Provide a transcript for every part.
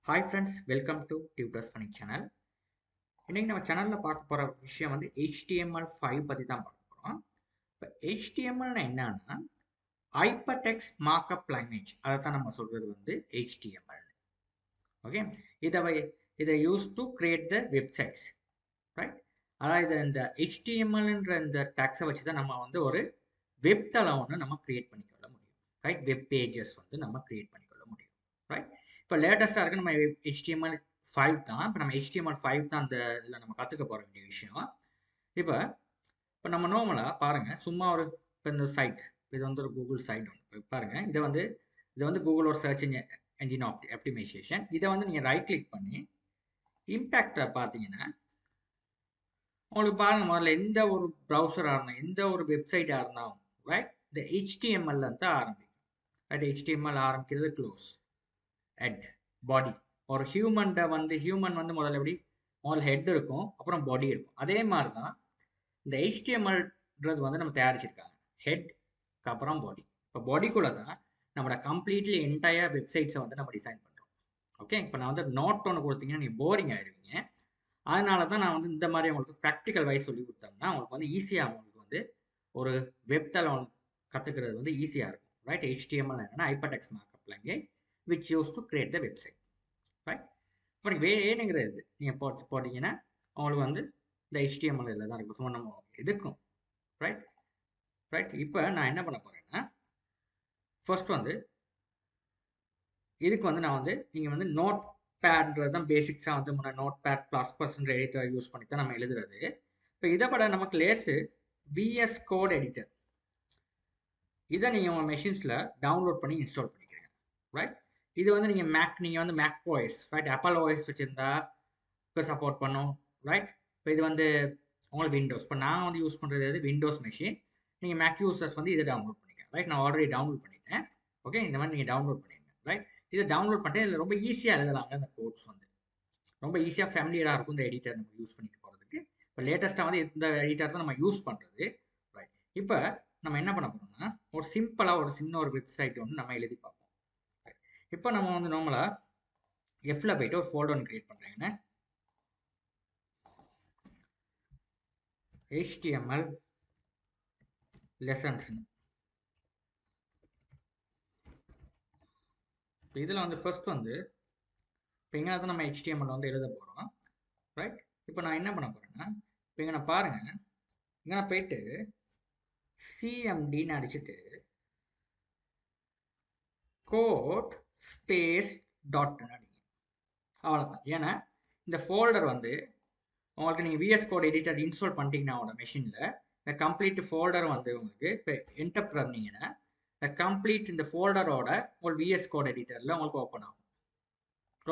Hi friends, welcome to Tutors Funny channel. இன்னைக்கு நம்ம சேனல்ல பார்க்க போற விஷயம் வந்து HTML5 பத்தி தான் பார்க்க போறோம். இப்போ HTML னா என்னன்னா Hypertext Markup Language. அதை தான் நம்ம சொல்றது வந்து HTML. ஓகே, இதை use to create the websites, right? அதாவது இந்த HTMLன்ற இந்த டேக்ஸை வச்சு தான் நம்ம வந்து ஒரு வெப் தளம் ஒன்று நம்ம கிரியேட் பண்ணிக்கொள்ள முடியும், ரைட்? வெப் பேஜஸ் வந்து நம்ம கிரியேட் பண்ணிக்கொள்ள முடியும், ரைட்? இப்போ லேட்டஸ்ட்டாக இருக்கு நம்ம HTML5 தான். இப்போ நம்ம HTML5 தான் அந்த இதில் நம்ம கற்றுக்க போகிற வேண்டிய விஷயம். இப்போ நம்ம நார்மலாக பாருங்கள், சும்மா ஒரு இப்போ இந்த சைட், இது வந்து ஒரு கூகுள் சைட் ஒன்று பாருங்கள். இதை வந்து கூகுளோட சர்ச் என்ஜின் ஆப்டிமைசேஷன். இதை வந்து நீங்கள் ரைட் கிளிக் பண்ணி இம்பேக்டை பார்த்தீங்கன்னா உங்களுக்கு பாருங்கள், முதல்ல எந்த ஒரு ப்ரௌசராக இருந்தால் எந்த ஒரு வெப்சைட்டாக இருந்தாலும் ரைட் இந்த HTML தான் ஆரம்பிக்கும், ரைட்? HTML ஆரம்பிக்கிறது க்ளோஸ் ஹெட் பாடி. ஒரு ஹியூமன் வந்து முதல்ல ஹெட் இருக்கும், அப்புறம் பாடி இருக்கும். அதே மாதிரி தான் இந்த HTMLன்றது வந்து நம்ம தயாரிச்சிருக்காங்க, ஹெட்க்கு அப்புறம் பாடி. இப்போ பாடிக்குள்ளே தான் நம்மளோட கம்ப்ளீட்லி என்டையர் வெப்சைட்ஸை வந்து நம்ம டிசைன் பண்ணுறோம். ஓகே, இப்போ நான் வந்து நோட் ஒன்று கொடுத்தீங்கன்னா நீங்கள் போரிங் ஆயிடுவீங்க. அதனால தான் நான் வந்து இந்த மாதிரி உங்களுக்கு ப்ராக்டிக்கல் வைஸ் சொல்லி கொடுத்தோம்னா உங்களுக்கு வந்து ஈஸியாக உங்களுக்கு வந்து ஒரு வெப் தளம் கற்றுக்கிறது வந்து ஈஸியாக இருக்கும், ரைட்? HTML என்னன்னா Hypertext Markup Language which used to create the website, right? இப்போ நீங்கள் வேணுங்கிறது நீங்கள் போட்டிங்கன்னா உங்களுக்கு வந்து இந்த HTML இதில் தான் இருக்கும். ஸோ நம்ம எதுக்கும் ரைட். இப்போ நான் என்ன பண்ண போகிறேன்னா ஃபர்ஸ்ட் வந்து இதுக்கு வந்து நான் வந்து நீங்கள் வந்து நோட் பேட்ன்றது தான் பேசிக்ஸாக வந்து முன்னாடி நோட் பேட் ++ எடிட்டர் யூஸ் பண்ணி தான் நம்ம எழுதுறது. இப்போ இதை விட நமக்கு லேஸு VS கோட் எடிட்டர். இதை நீங்கள் உங்கள் மெஷின்ஸில் டவுன்லோட் பண்ணி இன்ஸ்டால் பண்ணிக்கிறீங்க, ரைட்? இது வந்து நீங்கள் வந்து Mac OS, right? Apple OS வச்சுருந்தா இப்போ சப்போர்ட் பண்ணும், ரைட்? இப்போ இது வந்து உங்களுக்கு விண்டோஸ். இப்போ நான் வந்து யூஸ் பண்ணுறது விண்டோஸ் மெஷின். நீங்கள் மேக் யூசர்ஸ் வந்து இதை டவுன்லோட் பண்ணிக்கலாம், ரைட்? நான் ஆல்ரெடி டவுன்லோட் பண்ணிட்டேன். ஓகே, இந்த மாதிரி நீங்கள் டவுன்லோட் பண்ணிடுங்க, ரைட்? இதை டவுன்லோட் பண்ணிட்டு இதில் ரொம்ப ஈஸியாக எழுதலாங்க. இந்த கோட்ஸ் வந்து ரொம்ப ஈஸியாக ஃபேமிலியராக இருக்கும் இந்த எடிட்டர் நம்ம யூஸ் பண்ணிட்டு போகிறதுக்கு. இப்போ லேட்டஸ்ட்டாக வந்து இந்த எடிட்டர் தான் நம்ம யூஸ் பண்ணுறது, ரைட்? இப்போ நம்ம என்ன பண்ண போகிறோம்னா ஒரு சிம்பிளாக ஒரு சின்ன ஒரு வெப்சைட் வந்து நம்ம எழுதி பார்ப்போம். இப்போ நம்ம வந்து நார்மலாக எஃப்ல போயிட்டு ஒரு ஃபோல்டர் ஒன்று கிரியேட் பண்ணுறேங்கன்னா HTML lessons. இப்போ இதில் வந்து ஃபர்ஸ்ட் வந்து இப்போ இங்கே தான் நம்ம HTML வந்து எழுத போகிறோம், ரைட்? இப்போ நான் என்ன பண்ண போகிறேன்னா இப்போ இங்கே நான் பாருங்கள், இங்கே நான் போயிட்டு CMDன்னு அடிச்சுட்டு கோட் ஸ்பேஸ் டாட்னு அடிங்க, அவ்வளோதான். ஏன்னா இந்த ஃபோல்டர் வந்து உங்களுக்கு நீங்கள் VS கோட் எடிட்டர் இன்ஸ்டால் பண்ணிட்டீங்கன்னா உங்களோட மெஷினில் இந்த கம்ப்ளீட் ஃபோல்டர் வந்து உங்களுக்கு இப்போ என்டர் பண்ணிங்கன்னா இந்த கம்ப்ளீட் இந்த ஃபோல்டரோட உங்களுக்கு VS கோட் எடிட்டரில் உங்களுக்கு ஓப்பன் ஆகும்.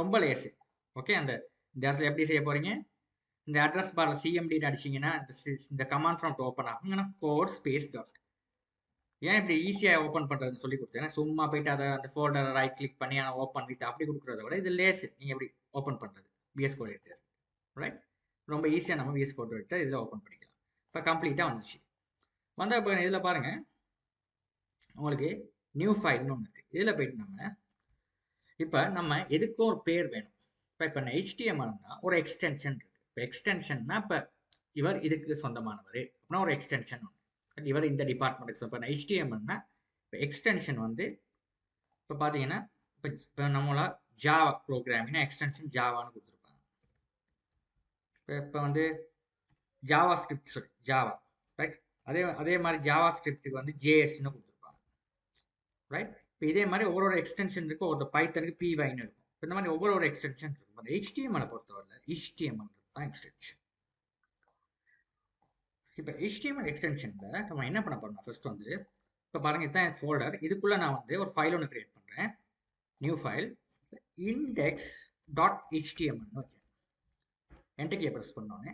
ரொம்ப லேசு. ஓகே, இந்த இடத்துல எப்படி செய்ய போகிறீங்க, இந்த அட்ரஸ் பாரில் CMDன்னு அடிச்சிங்கன்னா இந்த கமாண்ட் ப்ராம்ப்ட் ஓப்பன் ஆகும். ஏன்னா கோட் ஸ்பேஸ் டாட். ஏன் இப்படி ஈஸியாக ஓப்பன் பண்ணுறதுன்னு சொல்லி கொடுத்தேன். ஏன்னா சும்மா போயிட்டு அதை அந்த ஃபோல்டரை ரைட் கிளிக் பண்ணி ஓப்பன் வித் அப்படி கொடுக்குறத விட இது லேசு. நீங்கள் எப்படி ஓப்பன் பண்ணுறது VS கோட் எடிட்டர், ரைட்? ரொம்ப ஈஸியாக நம்ம VS கோட் எடிட்டர் இதில் ஓப்பன் பண்ணிக்கலாம். இப்போ கம்ப்ளீட்டாக வந்துச்சு. வந்தால் இப்போ இதில் பாருங்கள், உங்களுக்கு நியூ ஃபைல்னு ஒன்று இருக்குது. இதில் போயிட்டு நம்ம எதுக்கும் ஒரு பேர் வேணும். இப்போ HTMLனா ஒரு எக்ஸ்டென்ஷன் இருக்குது. இப்போ எக்ஸ்டென்ஷன்னா இப்போ இவர் இதுக்கு சொந்தமானவர் அப்படின்னா ஒரு எக்ஸ்டென்ஷன் ஒன்று, இவர் இந்த டிபார்ட்மெண்ட்டுக்கு. இப்போ HTMLனா இப்போ எக்ஸ்டென்ஷன் வந்து இப்போ பார்த்தீங்கன்னா இப்போ நம்மளா ஜாவா ப்ரோக்ராமிங்னா எக்ஸ்டென்ஷன் ஜாவான்னு கொடுத்துருப்பாங்க. இப்போ வந்து ஜாவா ஸ்கிரிப்ட் ஜாவா, ரைட்? அதே மாதிரி ஜாவா ஸ்கிரிப்டுக்கு வந்து JSன்னு கொடுத்துருப்பாங்க, ரைட்? இப்போ இதே மாதிரி ஒவ்வொரு எக்ஸ்டென்ஷன் இருக்கும். ஒரு பைத்தனுக்கு PYன்னு இருக்கும். இந்த மாதிரி ஒவ்வொரு எக்ஸ்டென்ஷன் இருக்கும். அந்த HTML பொறுத்தவரை HTML தான் எக்ஸ்டென்ஷன். இப்போ HTML எக்ஸ்டென்ஷனில் நம்ம என்ன பண்ண போறோம்னா ஃபர்ஸ்ட் வந்து இப்போ பாருங்க, இதுதான் ஃபோல்டர். இதுக்குள்ள நான் வந்து ஒரு ஃபைல் ஒன்று கிரியேட் பண்ணுறேன். New file index.html okay, enter கீயை ப்ரெஸ் பண்ணோன்னே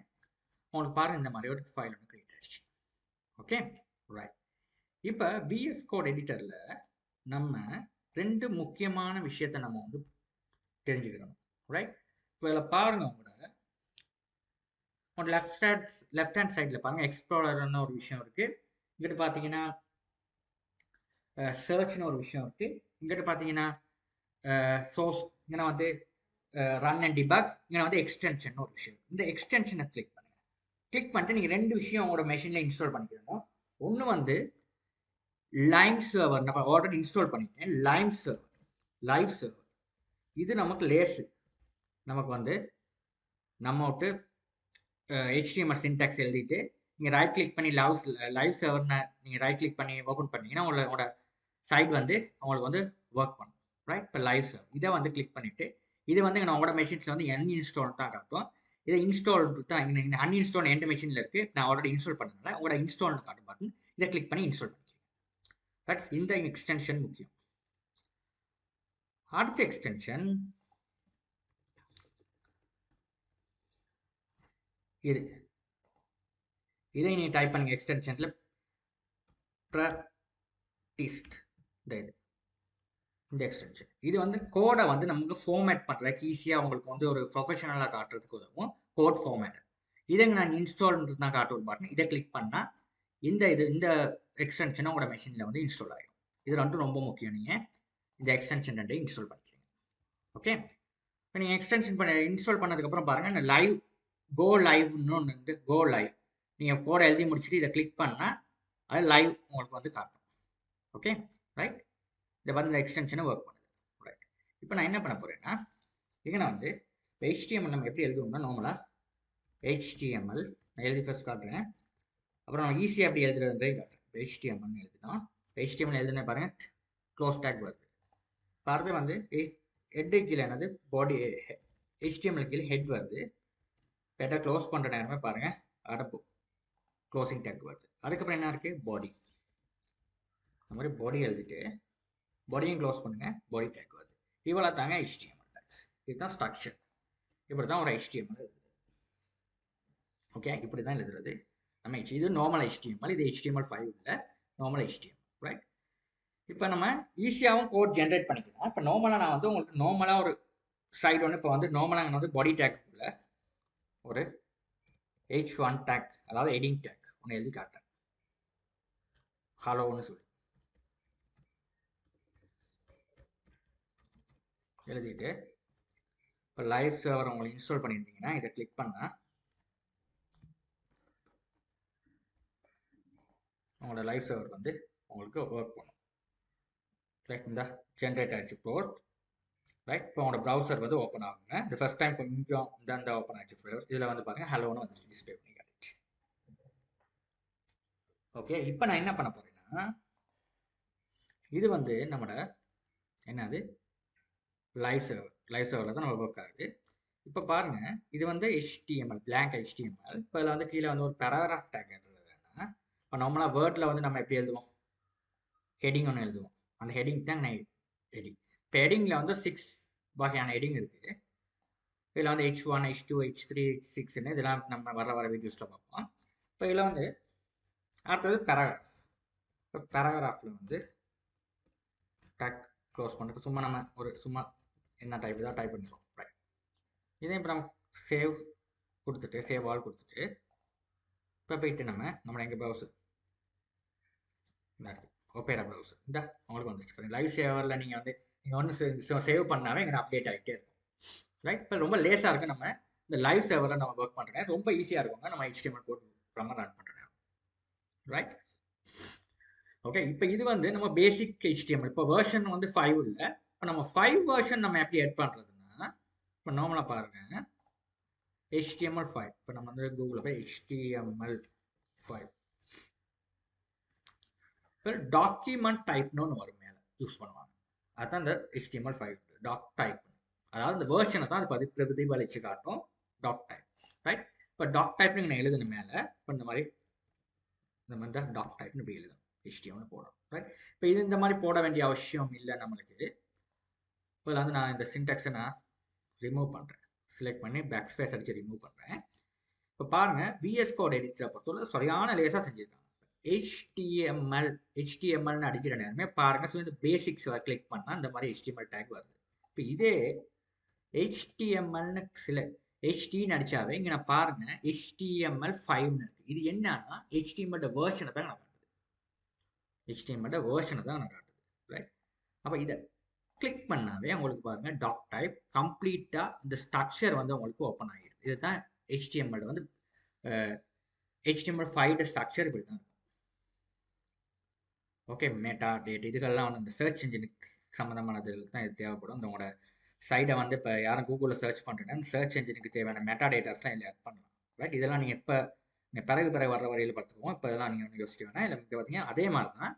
உங்களுக்கு பாருங்க இந்த மாதிரி ஒரு ஃபைல் ஒன்று கிரியேட் ஆயிடுச்சு. Okay, right. இப்போ VS கோட் எடிட்டரில் நம்ம ரெண்டு முக்கியமான விஷயத்தை நம்ம வந்து தெரிஞ்சுக்கணும், ரைட்? இப்போ இதில் பாருங்க, உங்களோட லெஃப்ட் ஹேண்ட் சைடில் பாருங்க எக்ஸ்ப்ளோரர்னு ஒரு விஷயம் இருக்குது. இங்கிட்டு பார்த்தீங்கன்னா சர்ச்னு ஒரு விஷயம் இருக்குது. இங்கிட்டு பார்த்தீங்கன்னா சோர்ஸ், இங்கே வந்து ரன் அண்ட் டிபக். இங்கே வந்து எக்ஸ்டென்ஷன் ஒரு விஷயம். இந்த எக்ஸ்டென்ஷனை கிளிக் பண்ணுங்க. கிளிக் பண்ணிட்டு நீங்கள் ரெண்டு விஷயம் உங்களோட மெஷினில் இன்ஸ்டால் பண்ணிக்கணும். ஒன்று வந்து லைம் சர்வர், நம்ம ஆல்ரெடி இன்ஸ்டால் பண்ணிட்டேன். லைவ் சர்வர் இது நமக்கு லேஸு. நமக்கு வந்து நம்ம விட்டு HTML சின்டாக்ஸ் எழுதிட்டு நீங்கள் ரைட் கிளிக் பண்ணி லைவ் சர்வர்னு நீங்கள் ரைட் கிளிக் பண்ணி ஓப்பன் பண்ணீங்கன்னா உங்களோட சைட் வந்து உங்களுக்கு வந்து ஒர்க் பண்ணும். ரைட், இப்போ லைவ் சர்வர் இதை வந்து கிளிக் பண்ணிவிட்டு இது வந்து உங்களோட மெஷின்ஸில் வந்து அன்இன்ஸ்டால் தான் காட்டும். இதை இன்ஸ்டால் தான் இந்த அன்இன்ஸ்டால் எந்த மெஷினில் இருக்குது, நான் ஆல்ரெடி இன்ஸ்டால் பண்ணதுனால உங்களோட இன்ஸ்டால்னு காட்டும் பட்டன். இதை கிளிக் பண்ணி இன்ஸ்டால் பண்ணிக்கிறேன். பட் இந்த எக்ஸ்டென்ஷன் முக்கியம். அடுத்த எக்ஸ்டென்ஷன் இது. இதை நீங்கள் டைப் பண்ணுங்க எக்ஸ்டென்ஷனில் ப்ராக்டிஸ்ட். இந்த எக்ஸ்டென்ஷன் இது வந்து கோடை வந்து நமக்கு ஃபார்மேட் பண்ணுறதுக்கு ஈஸியாக உங்களுக்கு வந்து ஒரு ப்ரொஃபஷனலாக காட்டுறதுக்கு உதவும். கோட் ஃபார்மேட் இதை நான் இன்ஸ்டால் தான் காட்டுவோம் பட்டன். இதை கிளிக் பண்ணால் இந்த எக்ஸ்டென்ஷனை உங்களோட மெஷினில் வந்து இன்ஸ்டால் ஆகிடும். இது ரெண்டும் ரொம்ப முக்கியம். நீங்கள் இந்த எக்ஸ்டென்ஷன் ரெண்டையும் இன்ஸ்டால் பண்ணிக்கிறீங்க. ஓகே, இப்போ நீங்கள் எக்ஸ்டென்ஷன் இன்ஸ்டால் பண்ணதுக்கப்புறம் பாருங்கள், இந்த லைவ் கோ லைவ்னு ஒன்று வந்து கோ லைவ். நீங்கள் கோடை எழுதி முடிச்சுட்டு இதை கிளிக் பண்ணால் அது லைவ் உங்களுக்கு வந்து காட்டும். ஓகே ரைட், இதை வந்து இந்த எக்ஸ்டென்ஷனை ஒர்க் பண்ணுது. ரைட், இப்போ நான் என்ன பண்ண போகிறேன்னா, இங்கே நான் வந்து HTML நம்ம எப்படி எழுதுவோம்னா நார்மலாக HTML நான் எழுதி ஃபஸ்ட் காட்டுறேன். அப்புறம் நான் ஈஸியாக எப்படி எழுதுறதுன்றதையும் காட்டுறேன். இப்போ HTML எழுதுனா HTML எழுதுனே பாருங்கள், க்ளோஸ் டேக் வருது. அடுத்து வந்து ஹெட்டு கீழே என்னது பாடி, HTML கீழே ஹெட் வருது. ஹெட்டை க்ளோஸ் பண்ணுற நேரமே பாருங்கள் அடப்பு க்ளோசிங் டேக் வருது. அதுக்கப்புறம் என்ன இருக்குது பாடி. அந்த மாதிரி பாடி எழுதிட்டு பாடியும் க்ளோஸ் பண்ணுங்கள், பாடி டேக் வருது. இவ்வளோ தாங்க HTML டேக்ஸ். இதுதான் ஸ்ட்ரக்சர். இப்படி தான் ஒரு HTML இருக்குது. ஓகே, இப்படி தான் எழுதுறது நம்ம. இது நார்மல் HTML, இது HTML5 இல்லை, நார்மல் HTML. ரைட், இப்போ நம்ம ஈஸியாகவும் கோட் ஜென்ரேட் பண்ணிக்கலாம். இப்போ நார்மலாக நான் வந்து உங்களுக்கு நார்மலாக ஒரு சைடு ஒன்று, இப்போ வந்து நார்மலாக வந்து பாடி டேக்குள்ள ஒரு H1 டேக், அதாவது ஹெட்டிங் டேக் ஒன்று எழுதி காட்டுறேன். ஹலோன்னு சொல்லி எழுதிட்டு இப்போ லைவ் சர்வர் உங்களுக்கு இன்ஸ்டால் பண்ணியிருந்தீங்கன்னா இதை கிளிக் பண்ணால் உங்களோட லைவ் சர்வர் வந்து உங்களுக்கு ஒர்க் பண்ணும். ரைட், இந்த ஜென்ரேட் ஆகிடுச்சு கோட். ரைட், இப்போ உங்களோட ப்ரௌசர் வந்து ஓப்பன் ஆகுங்க. இந்த ஃபஸ்ட் டைம் கொஞ்சம் இந்த ஓப்பன் ஆகிடுச்சு ஃப்ளேவர். இதில் வந்து பாருங்கள் ஹலோன்னு வந்து டிஸ்பிளே பண்ணி காட்டுச்சு. ஓகே, இப்போ நான் என்ன பண்ண போகிறேன்னா, இது வந்து நம்மளோட என்னது லைவ் சர்வரில் தான் நம்ம ஒர்க் ஆகுது. இப்போ பாருங்கள், இது வந்து HTML blank HTML. இப்போ இதில் வந்து கீழே வந்து ஒரு பேராகிராஃப் டேக் எழுதுறதுன்னா, இப்போ நார்மலாக வேர்டில் வந்து நம்ம எப்படி எழுதுவோம், ஹெட்டிங் ஒன்று எழுதுவோம். அந்த ஹெட்டிங் தான் ஹெட்டிங். இப்போ ஹெட்டிங்கில் வந்து 6 வகையான ஹெட்டிங் இருக்குது. இதில் வந்து H1 H2 H3 H6ன்னு இதெல்லாம் நம்ம வர வீடியோஸில் பார்ப்போம். இப்போ இதில் வந்து அடுத்தது பேராகிராஃப். இப்போ பேராகிராஃபில் வந்து டேக் க்ளோஸ் பண்ணிட்டு சும்மா நம்ம ஒரு சும்மா என்ன டைப் தான் டைப் பண்ணிடுறோம். ரைட், இதே இப்போ நம்ம சேவ் கொடுத்துட்டு சேவ் ஆல் கொடுத்துட்டு இப்போ போயிட்டு நம்மளோட எங்கள் ப்ரௌசர் இந்த ஒப்பேரா ப்ரௌசர் இந்த உங்களுக்கு வந்துச்சு. லைவ் சேவரில் நீங்கள் ஒன்று சேவ் பண்ணாவே எங்கே அப்டேட் ஆகிட்டே இருக்கும். ரைட், இப்போ ரொம்ப லேஸாக இருக்குது. நம்ம இந்த லைவ் சேவரில் நம்ம ஒர்க் பண்ணுறேன், ரொம்ப ஈஸியாக இருக்குங்க நம்ம HTML கோட் நம்ம ரன் பண்ணுறேன். ரைட், ஓகே, இப்போ இது வந்து நம்ம பேசிக் HTML. இப்போ வெர்ஷன் வந்து 5 இல்லை. இப்போ நம்ம 5 வெர்ஷன் நம்ம எப்படி எட் பண்ணுறதுன்னா, இப்போ நார்மலாக பாருங்கள் HTML5. இப்போ நம்ம வந்து கூகுளில் போய் HTML5 இப்போ டாக்குமெண்ட் டைப்னு ஒன்று வரும், மேலே யூஸ் பண்ணுவாங்க. அதுதான் இந்த HTML5 டாக் டைப். அதாவது இந்த வேர்ஷனை தான் அது பிரதிபலிச்சு காட்டும், டாக் டைப். ரைட், இப்போ டாக் டைப்னு நான் எழுதுன மேலே இப்போ இந்த மாதிரி தான் டாக் டைப்னு இப்படி எழுதும் HTML போடும். ரைட், இப்போ இது இந்த மாதிரி போட வேண்டிய அவசியம் இல்லை நம்மளுக்கு. இப்போ வந்து நான் இந்த சின்டாக்ஸை நான் ரிமூவ் பண்ணுறேன். செலக்ட் பண்ணி பேக் ஸ்பேஸ் அடித்து ரிமூவ் பண்ணுறேன். இப்போ பாருங்கள், VS கோட் எடிட்டரை பொறுத்தவரை சரியான லேஸாக செஞ்சுருக்காங்க. HTMLன்னு அடிக்கிற நேரமே பாருங்கள். ஸோ இந்த பேசிக்ஸ் கிளிக் பண்ணால் இந்த மாதிரி HTML டேக் வருது. இப்போ இதே HTMLன்னு HTன்னு அடித்தாவே இங்கே நான் பாருங்கள் HTML5ன்னு இருக்குது. இது என்னன்னா HTML வேர்ஷனை தான் நான் காட்டுது. HTML வேர்ஷனை தான் நான் காட்டுது. ரைட், அப்போ இதை கிளிக் பண்ணாவே உங்களுக்கு பாருங்க டாக் டைப் கம்ப்ளீட்டாக இந்த ஸ்ட்ரக்சர் வந்து உங்களுக்கு ஓப்பன் ஆகிடும். இதுதான் HTML வந்து HTML5 ஸ்ட்ரக்சர் இப்படி தான். ஓகே, மெட்டா டேட் இதுகள்லாம் வந்து இந்த சர்ச் இன்ஜினுக்கு சம்மந்தமானதுகளுக்கு தான் இது தேவைப்படும். இந்த உங்களோட சைடை வந்து இப்போ யாரும் கூகுளில் சர்ச் பண்ணுறீங்கன்னா அந்த சர்ச் இன்ஜினுக்கு தேவையான மெட்டா டேட்டாஸ்லாம் இதில் ஆட் பண்ணலாம். ரைட், இதெல்லாம் நீங்கள் இப்போ பிறகு வர்ற வரையில் பார்த்துக்குவோம். இப்போ இதெல்லாம் நீங்கள் ஒன்று யோசிக்க வேணாம். இல்லை பார்த்தீங்கன்னா அதே மாதிரி தான்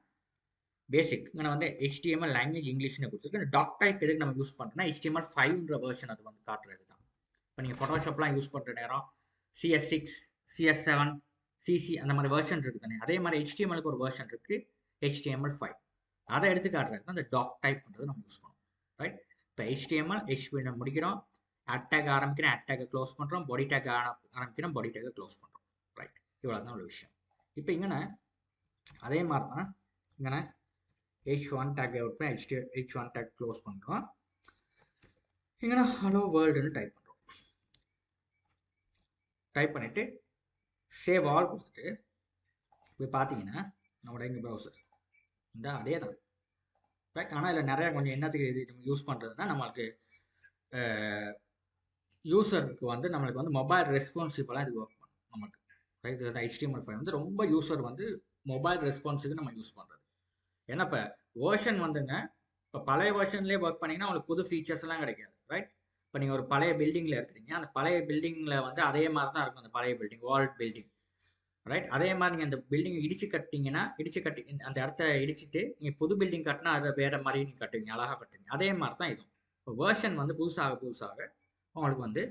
பேசிக் இங்கே வந்து HTML லாங்குவேஜ் இங்கிலீஷ்னு கொடுத்துருக்கு. இந்த டாக் டைப் எதுக்கு நம்ம யூஸ் பண்ணுறோம்னா HTML5ன்ற வெர்ஷன் அது வந்து காட்டுறது தான். இப்போ நீங்கள் ஃபோட்டோஷாப்லாம் யூஸ் பண்ணுற நேரம் CS6, CS7, CC அந்த மாதிரி வெர்ஷன் இருக்குது தானே, அதே மாதிரி HTMLக்கு ஒரு வெர்ஷன் இருக்குது HTML5. அதை எடுத்து காட்டுறது அந்த டாக் டைப்ன்றது நம்ம யூஸ் பண்ணுவோம். ரைட், இப்போ HTML முடிக்கிறோம், ஆட் டேக் ஆரம்பிக்கிறோம், ஆட் டேக்கை க்ளோஸ் பண்ணுறோம், பாடி டேக் ஆரம்பிக்கிறோம், பாடி டேக்கை க்ளோஸ் பண்ணுறோம். ரைட், இவ்வளோ தான் ஒரு விஷயம். இப்போ இங்கே அதே மாதிரி தான் இங்கே H1 டேக் விட்டுறோம், H1 டேக் க்ளோஸ் பண்ணுறோம். இங்கே ஹலோ வேர்ல்டுன்னு டைப் பண்ணுறோம். டைப் பண்ணிவிட்டு சேவ் ஆல் கொடுத்துட்டு போய் பார்த்தீங்கன்னா நம்மளோட எங்கள் ப்ரௌசர் இந்த அதே தான். ரைட், ஆனால் இதில் நிறையா கொஞ்சம் என்னத்துக்கு இது நம்ம யூஸ் பண்ணுறதுனா நம்மளுக்கு யூசருக்கு வந்து நம்மளுக்கு வந்து மொபைல் ரெஸ்பான்சிவெலாம் இது ஒர்க் பண்ணும் நமக்கு. ரைட், இது HTML5 வந்து ரொம்ப யூசர் வந்து மொபைல் ரெஸ்பான்ஸுக்கு நம்ம யூஸ் பண்ணுறது. ஏன்னா இப்போ வேர்ஷன் வந்துங்க இப்போ பழைய வேர்ஷன்லேயே ஒர்க் பண்ணிங்கன்னா உங்களுக்கு புது ஃபீச்சர்ஸ் எல்லாம் கிடைக்காது. ரைட், இப்போ நீங்கள் ஒரு பழைய பில்டிங்கில் இருக்கிறீங்க, அந்த பழைய பில்டிங்கில் வந்து அதே மாதிரி தான் இருக்கும் அந்த பழைய பில்டிங், வால்ட் பில்டிங். ரைட், அதே மாதிரி நீங்கள் அந்த பில்டிங் இடிச்சு கட்டிங்கன்னா கட்டி அந்த இடத்த இடிச்சுட்டு நீங்கள் புது பில்டிங் கட்டினா அதை வேறு மாதிரி நீங்கள் கட்டுவீங்க, அழகாக கட்டுவீங்க. அதே மாதிரி தான் இதுவும். இப்போ வேர்ஷன் வந்து புதுசாக உங்களுக்கு வந்து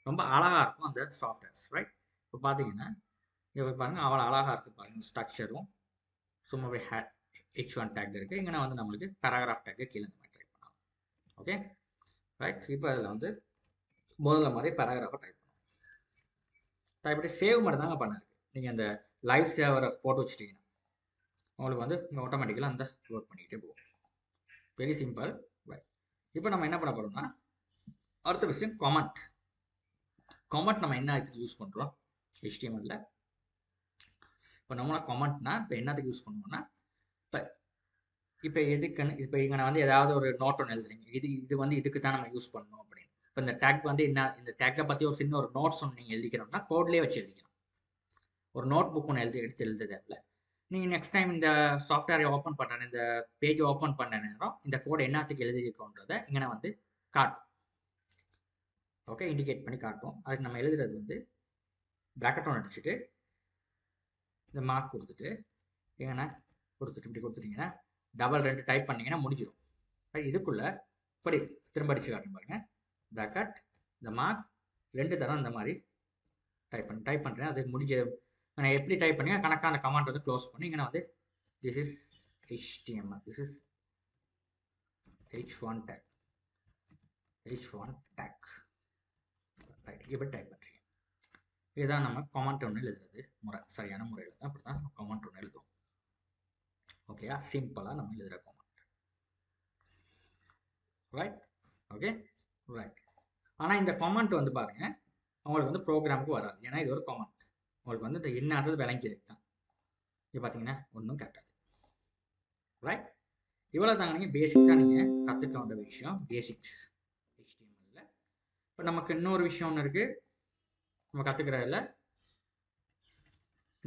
ரொம்ப அழகாக இருக்கும் அந்த சாஃப்ட்வேர்ஸ். ரைட், இப்போ பார்த்தீங்கன்னா இங்கே பாருங்கள் அவ்வளோ அழகாக இருக்குது பாருங்கள். ஸ்ட்ரக்சரும் சும்மாவே H1 டேக் இருக்குது. இங்கே வந்து நம்மளுக்கு பேராகிராஃப் டேக்கு கீழே இந்த மாதிரி டைப் பண்ணலாம். ஓகே, ரைட், இப்போ அதில் வந்து முதல்ல மாதிரி பேராகிராஃபை டைப் பண்ணலாம். டைப் பண்ணி சேவ் மட்டும் தாங்க பண்ணாரு. நீங்கள் அந்த லைவ் சேவரை போட்டு வச்சுட்டிங்கன்னா உங்களுக்கு வந்து இங்கே ஆட்டோமேட்டிக்கலாக அந்த ஒர்க் பண்ணிக்கிட்டே போகும். Very simple. ரைட், இப்போ நம்ம என்ன பண்ண போகிறோம்னா அடுத்த விஷயம் கமெண்ட். கமெண்ட் நம்ம என்ன இதுக்கு யூஸ் பண்ணுறோம் HTML-ல. இப்போ நம்மளா கமெண்ட்னா இப்போ என்னத்துக்கு யூஸ் பண்ணுவோம்னா இப்போ எதுக்குன்னு இப்போ இங்கே நான் வந்து ஏதாவது ஒரு நோட் ஒன்று எழுதுறீங்க, இது வந்து இதுக்கு தான் நம்ம யூஸ் பண்ணணும் அப்படின்னு. இப்போ இந்த டேக் வந்து என்ன, இந்த டேக்கை பற்றி ஒரு சின்ன ஒரு நோட்ஸ் ஒன்று நீங்கள் எழுதிக்கிறோம்னா கோட்லேயே வச்சு எழுதிக்கலாம். ஒரு நோட் புக் ஒன்று எடுத்து எழுதுறதில்ல. நீங்கள் நெக்ஸ்ட் டைம் இந்த சாஃப்ட்வேரை ஓப்பன் பண்ணுறேன், இந்த பேஜ் ஓப்பன் பண்ண நேரம் இந்த கோட் என்னத்துக்கு எழுதியிருக்கோன்றதை இங்கே நான் வந்து காட்டும். ஓகே, இண்டிகேட் பண்ணி காட்டும். அதுக்கு நம்ம எழுதுறது வந்து ப்ராக்கெட் ஒன்று அடிச்சுட்டு இந்த மார்க் கொடுத்துட்டு எங்கன்னா கொடுத்துட்டு இப்படி கொடுத்துட்டிங்கன்னா டபுள் 2 டைப் பண்ணிங்கன்னா முடிஞ்சிடும். இதுக்குள்ளே இப்படி திரும்ப அடிச்சு காட்டும் பாருங்க. ப்ராக்கெட் இந்த மார்க் 2 தரம் இந்த மாதிரி டைப் பண்ணுறேன். அது முடிஞ்ச நான் எப்படி டைப் பண்ணி கணக்காக அந்த கமாண்ட் வந்து க்ளோஸ் பண்ணி இங்கே வந்து this is HTML, this is H1 take, H1 take. Right, இப்படி டைப் பண்ணுறீங்க. இதுதான் நம்ம கமாண்ட் ஒன்று எழுதுறது முறை. சரியான முறையில் தான் அப்படி தான் கமாண்ட் ஒன்று எழுதுவோம். ஓகேயா, சிம்பிளாக நம்ம எழுதுகிற கமாண்ட். Right, okay, right. ஆனால் இந்த கமாண்ட் வந்து பாருங்க உங்களுக்கு வந்து ப்ரோக்ராமுக்கு வராது. ஏன்னா இது ஒரு கமாண்ட். உங்களுக்கு வந்து இந்த என்னன்றது விளங்கிருக்கு தான். இது பார்த்தீங்கன்னா ஒன்றும் கட்டாது. ரைட், இவ்வளோ தாங்க நீங்கள் பேசிக்ஸாக நீங்கள் கற்றுக்க வேண்டிய விஷயம் பேசிக்ஸ் HTML-ல. இப்போ நமக்கு இன்னொரு விஷயம் ஒன்று இருக்குது நம்ம கற்றுக்கிறதுல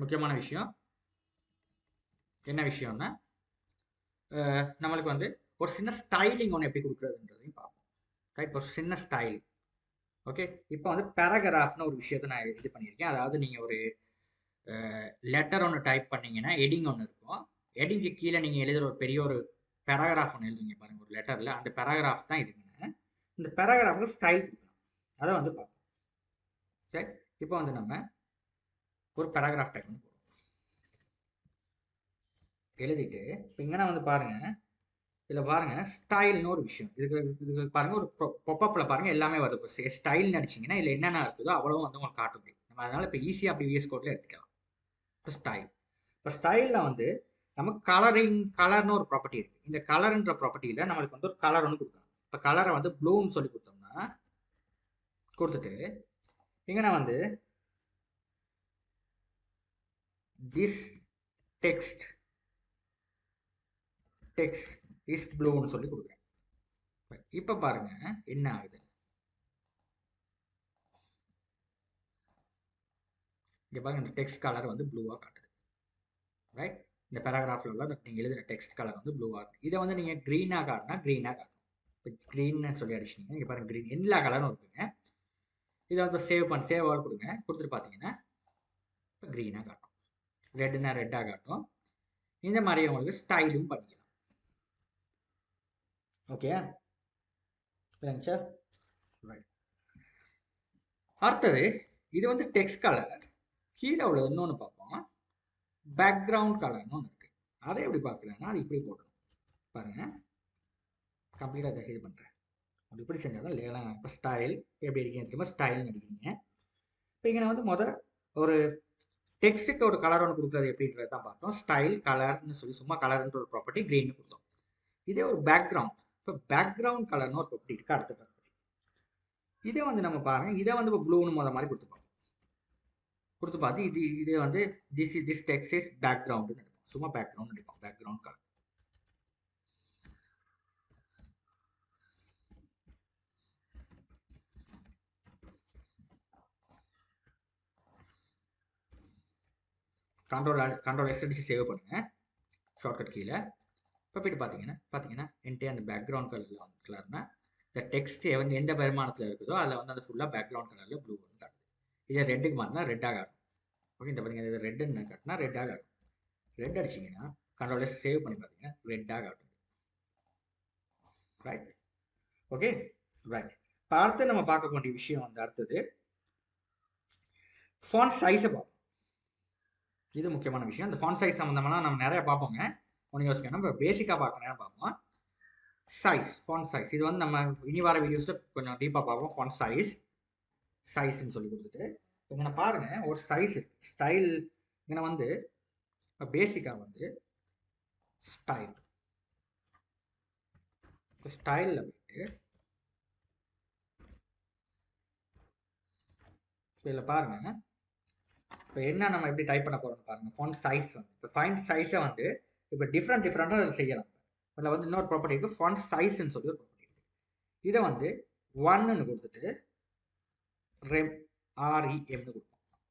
முக்கியமான விஷயம். என்ன விஷயம்னா நம்மளுக்கு வந்து ஒரு சின்ன ஸ்டைலிங் ஒன்று எப்படி கொடுக்குறதுன்றதையும் பார்ப்போம். ரைட், இப்போ சின்ன ஸ்டைல். ஓகே, இப்போ வந்து பேராகிராஃப்னு ஒரு விஷயத்தை நான் இது பண்ணியிருக்கேன். அதாவது நீங்கள் ஒரு லெட்டர் ஒன்று டைப் பண்ணிங்கன்னா எடிங் ஒன்று இருக்கும். எடிங்க்கு கீழே நீங்கள் எழுதுகிற ஒரு பெரிய ஒரு பேராகிராஃப் ஒன்று எழுதுங்க பாருங்கள் ஒரு லெட்டரில். அந்த பேராகிராஃப் தான் இதுங்க. இந்த பேராகிராஃபுக்கு ஸ்டைல் கொடுக்கலாம். அதை வந்து பார்ப்போம். ரைட், இப்போ வந்து நம்ம ஒரு பேராகிராஃப் டைப் பண்ணி போடுவோம். எழுதிட்டு இப்போ இங்கே வந்து பாருங்கள், இதில் பாருங்கள் ஸ்டைல்னு ஒரு விஷயம். இதுக்கு பாருங்கள் ஒரு பொப்பப்பில் பாருங்கள் எல்லாமே வருது. இப்போ ஸ்டைல்னு அடிச்சிங்கன்னா இதில் என்னென்ன இருக்குதோ அவ்வளவும் வந்து உங்களுக்கு காட்ட முடியும். நம்ம அதனால் இப்போ ஈஸியாக அப்படி VS கோடில் எடுத்துக்கலாம். இப்போ ஸ்டைல், இப்போ ஸ்டைலில் வந்து நமக்கு கலர்னு ஒரு ப்ராப்பர்ட்டி இருக்குது. இந்த கலர்ன்ற ப்ராப்பர்ட்டியில் நம்மளுக்கு வந்து ஒரு கலர் ஒன்று கொடுக்கலாம். இப்போ கலரை வந்து ப்ளூன்னு சொல்லி கொடுத்தோம்னா கொடுத்துட்டு இங்கே நான் வந்து திஸ் டெக்ஸ்ட் இஸ் ப்ளூன்னு சொல்லி கொடுக்குறேன். இப்போ பாருங்க என்ன ஆகுது. இங்கே பாருங்க இந்த டெக்ஸ்ட் கலர் வந்து ப்ளூவாக காட்டுது. ரைட், இந்த பேராகிராஃபில் உள்ள நீங்கள் எழுதுகிற டெக்ஸ்ட் கலர் வந்து ப்ளூவாக இருக்குது. இதை வந்து நீங்கள் க்ரீனாக காட்டினா க்ரீனாக காட்டும். இப்போ க்ரீன்னு சொல்லி அடிச்சிட்டிங்க. இங்கே பாருங்கள் க்ரீன் எல்லா கலரும் இருக்குங்க. இதை வந்து சேவ் ஆல் கொடுங்க. கொடுத்துட்டு பார்த்தீங்கன்னா இப்போ க்ரீனாக காட்டும். ரெட்டுனா ரெட்டாக காட்டும். இந்த மாதிரி உங்களுக்கு ஸ்டைலும் பண்ணிக்கலாம். Okay sir. ரைட், அடுத்தது இது வந்து டெக்ஸ்ட் கலர். கீழே உள்ளது இன்னொன்று பார்ப்போம். பேக்ரவுண்ட் கலர்னு ஒன்று இருக்குது. அதை எப்படி பார்க்குறேன்னா அது இப்படி போடணும். பாருங்கள், கம்ப்ளீட்டாக அதை இது பண்ணுறேன். அப்படி இப்படி செஞ்சால் தான் லேலாம். இப்போ ஸ்டைல் எப்படி அடிக்கிறீங்க தெரியுமா? ஸ்டைல்னு அடிக்கிறீங்க. இப்போ இங்கே நான் வந்து ஒரு டெக்ஸ்ட்டுக்கு ஒரு கலர் ஒன்று கொடுக்குறது எப்படின்றது தான் பார்த்தோம். ஸ்டைல் கலர்னு சொல்லி சும்மா கலர்ன்ற ஒரு ப்ராப்பர்ட்டி க்ரீன்னு கொடுத்தோம். இதே ஒரு பேக்ரவுண்ட். இப்போ பேக்ரவுண்ட் கலர்னு ஒரு ப்ராப்பர்ட்டி இருக்குது. அடுத்த ப்ராப்பர்ட்டி இதை வந்து நம்ம பாருங்கள். இதை வந்து இப்போ ப்ளூன்னு மாதிரி கொடுத்துப்போம். கொடுத்து பார்த்து இது வந்து திஸ் டெக்ஸ்ட் இஸ் பேக்ரவுண்டு நினைப்போம். சும்மா பேக்ரவுண்ட் நினைப்போம். Background colour. கண்ட்ரோல் எஸ் அடிச்சு சேவ் பண்ணுங்க ஷார்ட்கட் கீழே. இப்போ போய்ட்டு பார்த்தீங்கன்னா என்கிட்ட அந்த பேக்ரவுண்ட் கலரில் வந்து கலர்னா இந்த டெக்ஸ்ட் வந்து எந்த பெருமானத்தில் இருக்குதோ அதில் வந்து அது ஃபுல்லாக பேக்ரவுண்ட் கலரில் ப்ளூ வந்து காட்டுது. இதே ரெட்டுக்கு மாற்றினா ரெட்டாக ஆகும். ஓகே, இந்த பார்த்தீங்கன்னா இது ரெட்டுன்னு காட்டினா ரெட்டாக ஆகும். ரெட் அடிச்சிங்கன்னா கண்ட்ரோல் எஸ் சேவ் பண்ணி பார்த்தீங்கன்னா ரெட்டாக ஆகும். Right, okay right. இப்போ அடுத்து நம்ம பார்க்க வேண்டிய விஷயம் வந்து அடுத்தது ஃபாண்ட் சைஸை பார்ப்போம். இது முக்கியமான விஷயம். இந்த ஃபாண்ட் சைஸ் சம்மந்தமாக நம்ம நிறைய பார்ப்போங்க. ஒன்று யோசிக்கணும். நம்ம பேசிக்காக பார்க்கணும் பார்ப்போம். Size, font size. இது வந்து நம்ம இனி வர வீடியோஸில் கொஞ்சம் டீப்பாக பார்ப்போம். ஃபாண்ட் சைஸ்ன்னு சொல்லி கொடுத்துட்டு இங்கே பாருங்க ஒரு சைஸ் இருக்கு. ஸ்டைல் இங்கே வந்து பேசிக்காக வந்து ஸ்டைலில் போயிட்டு இதில் பாருங்க. இப்போ என்ன நம்ம எப்படி டைப் பண்ண போகிறோம்னு பாருங்கள். ஃபாண்ட் சைஸ் வந்து இப்போ ஃபாண்ட் சைஸை வந்து இப்போ டிஃப்ரெண்ட்டாக அதை செய்யலாம். அதில் வந்து இன்னொரு ப்ராப்பர்ட்டி இருக்குது, ஃபாண்ட் சைஸ்ன்னு சொல்லி ஒரு ப்ராப்பர்ட்டி இருக்குது. இதை வந்து 1ன்னு கொடுத்துட்டு REMன்னு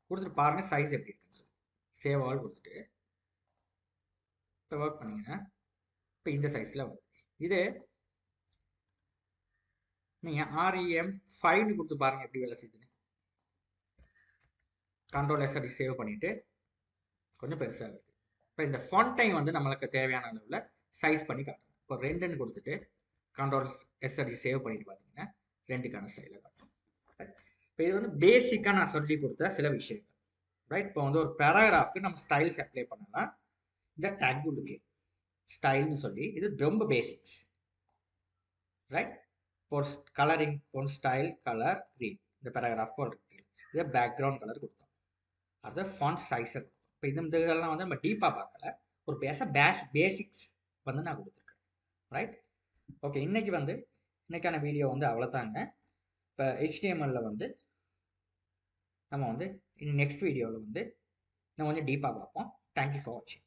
கொடுத்துட்டு பாருங்கள் சைஸ் எப்படி இருக்குன்னு சொல்லி சேவ் ஆல் கொடுத்துட்டு இப்போ ஒர்க் பண்ணிங்கன்னா இப்போ இந்த சைஸில் வரும். இதே நீங்கள் REM5ன்னு கொடுத்து பாருங்கள் எப்படி வேலை செய்யுதுன்னு. கண்ட்ரோல் எஸ் அடி சேவ் பண்ணிவிட்டு கொஞ்சம் பெருசாக இருக்குது. இப்போ இந்த ஃபாண்ட் டைம் வந்து நம்மளுக்கு தேவையான அளவில் சைஸ் பண்ணி காட்டும். இப்போ 2ன்னு கொடுத்துட்டு கண்ட்ரோல் எஸ் அடி சேவ் பண்ணிட்டு பார்த்தீங்கன்னா 2க்கான ஸ்டைலை காட்டும். இப்போ இது வந்து பேசிக்காக நான் சொல்லி கொடுத்த சில விஷயங்கள். ரைட், இப்போ வந்து ஒரு பேராகிராஃப்க்கு நம்ம ஸ்டைல்ஸ் அப்ளை பண்ணலாம். இந்த டேக் உள்ளுக்கு ஸ்டைல்னு சொல்லி இது ரொம்ப பேசிக்ஸ். ரைட், இப்போ colouring phone style colour green இந்த பேராகிராஃப்க்கு ஒரு இதை பேக்ரவுண்ட் கலர் கொடுத்தோம். அடுத்த ஃபாண்ட் சைஸை கொடுத்தோம். இப்போ இந்த இதெல்லாம் வந்து நம்ம டீப்பாக பார்க்கல, ஒரு பேசிக்ஸ் வந்து நான் கொடுத்துருக்கேன். Right, okay. இன்னைக்கான வீடியோ வந்து அவ்வளோதாங்க. இப்போ HTML வந்து நம்ம வந்து நெக்ஸ்ட் வீடியோவில் வந்து நம்ம கொஞ்சம் டீப்பாக பார்ப்போம். தேங்க்யூ ஃபார் வாட்சிங்.